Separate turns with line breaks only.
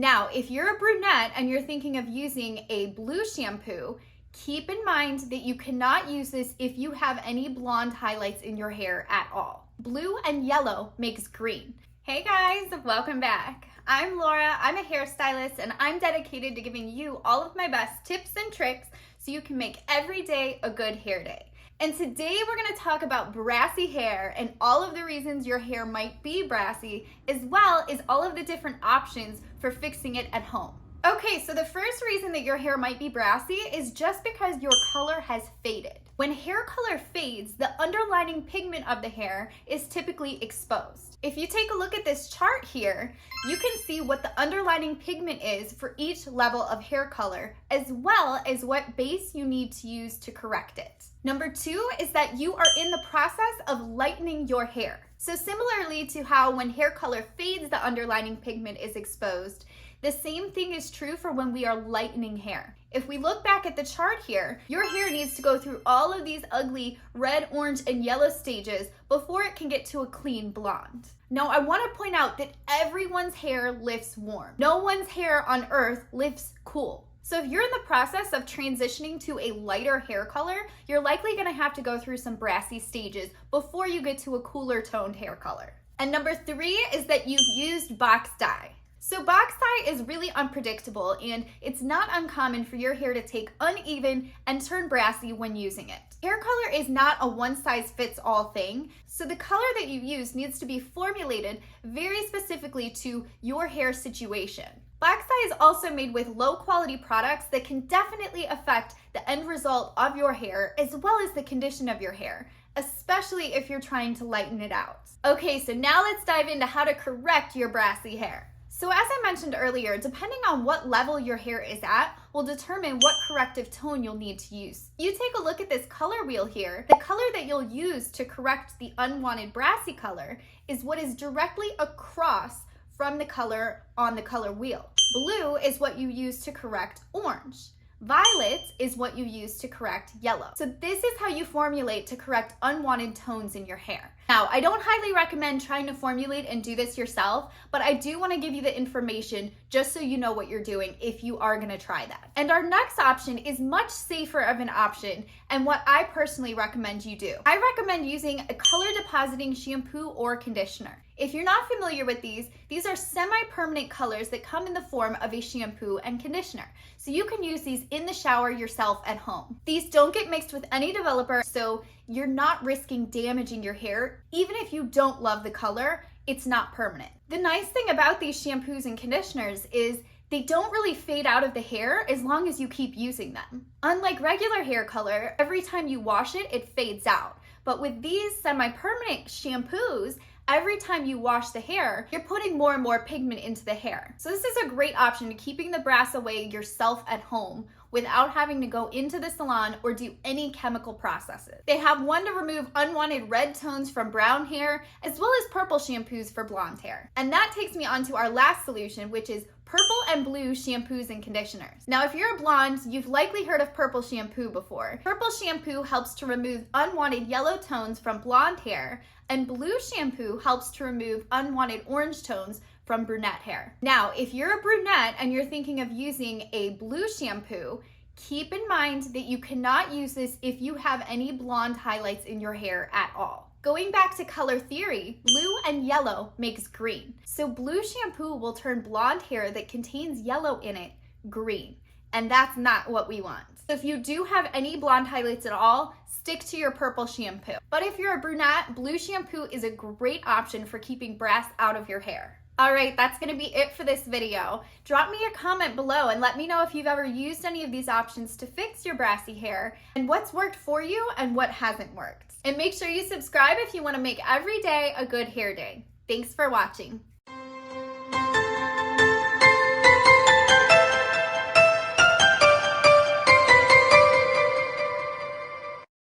Now, if you're a brunette and you're thinking of using a blue shampoo, keep in mind that you cannot use this if you have any blonde highlights in your hair at all. Blue and yellow makes green. Hey guys, welcome back. I'm Laura, I'm a hairstylist, and I'm dedicated to giving you all of my best tips and tricks so you can make every day a good hair day. And today we're going to talk about brassy hair and all of the reasons your hair might be brassy, as well as all of the different options for fixing it at home. Okay, so the first reason that your hair might be brassy is just because your color has faded. When hair color fades, the underlying pigment of the hair is typically exposed. If you take a look at this chart here, you can see what the underlying pigment is for each level of hair color, as well as what base you need to use to correct it. Number 2 is that you are in the process of lightening your hair. So similarly to how when hair color fades, the underlying pigment is exposed, the same thing is true for when we are lightening hair. If we look back at the chart here, your hair needs to go through all of these ugly red, orange, and yellow stages before it can get to a clean blonde. Now, I want to point out that everyone's hair lifts warm. No one's hair on earth lifts cool. So if you're in the process of transitioning to a lighter hair color, you're likely going to have to go through some brassy stages before you get to a cooler toned hair color. And number 3 is that you've used box dye. So box dye is really unpredictable, and it's not uncommon for your hair to take uneven and turn brassy when using it. Hair color is not a one-size-fits-all thing, so the color that you use needs to be formulated very specifically to your hair situation. Box dye is also made with low-quality products that can definitely affect the end result of your hair as well as the condition of your hair, especially if you're trying to lighten it out. Okay, so now let's dive into how to correct your brassy hair. So as I mentioned earlier, depending on what level your hair is at will determine what corrective tone you'll need to use. You take a look at this color wheel here. The color that you'll use to correct the unwanted brassy color is what is directly across from the color on the color wheel. Blue is what you use to correct orange. Violet is what you use to correct yellow. So this is how you formulate to correct unwanted tones in your hair. Now, I don't highly recommend trying to formulate and do this yourself, but I do want to give you the information just so you know what you're doing if you are going to try that. And our next option is much safer of an option and what I personally recommend you do. I recommend using a color depositing shampoo or conditioner. If you're not familiar with these are semi-permanent colors that come in the form of a shampoo and conditioner. So you can use these in the shower yourself at home. These don't get mixed with any developer, so you're not risking damaging your hair. Even if you don't love the color, it's not permanent. The nice thing about these shampoos and conditioners is they don't really fade out of the hair as long as you keep using them. Unlike regular hair color, every time you wash it, it fades out. But with these semi-permanent shampoos, every time you wash the hair, you're putting more and more pigment into the hair. So this is a great option to keeping the brass away yourself at home without having to go into the salon or do any chemical processes. They have one to remove unwanted red tones from brown hair, as well as purple shampoos for blonde hair. And that takes me on to our last solution, which is purple and blue shampoos and conditioners. Now, if you're a blonde, you've likely heard of purple shampoo before. Purple shampoo helps to remove unwanted yellow tones from blonde hair, and blue shampoo helps to remove unwanted orange tones from brunette hair. Now, if you're a brunette and you're thinking of using a blue shampoo, keep in mind that you cannot use this if you have any blonde highlights in your hair at all. Going back to color theory, blue and yellow makes green. So blue shampoo will turn blonde hair that contains yellow in it green. And that's not what we want. So if you do have any blonde highlights at all, stick to your purple shampoo. But if you're a brunette, blue shampoo is a great option for keeping brass out of your hair. All right, that's gonna be it for this video. Drop me a comment below and let me know if you've ever used any of these options to fix your brassy hair and what's worked for you and what hasn't worked. And make sure you subscribe if you wanna make every day a good hair day. Thanks for watching.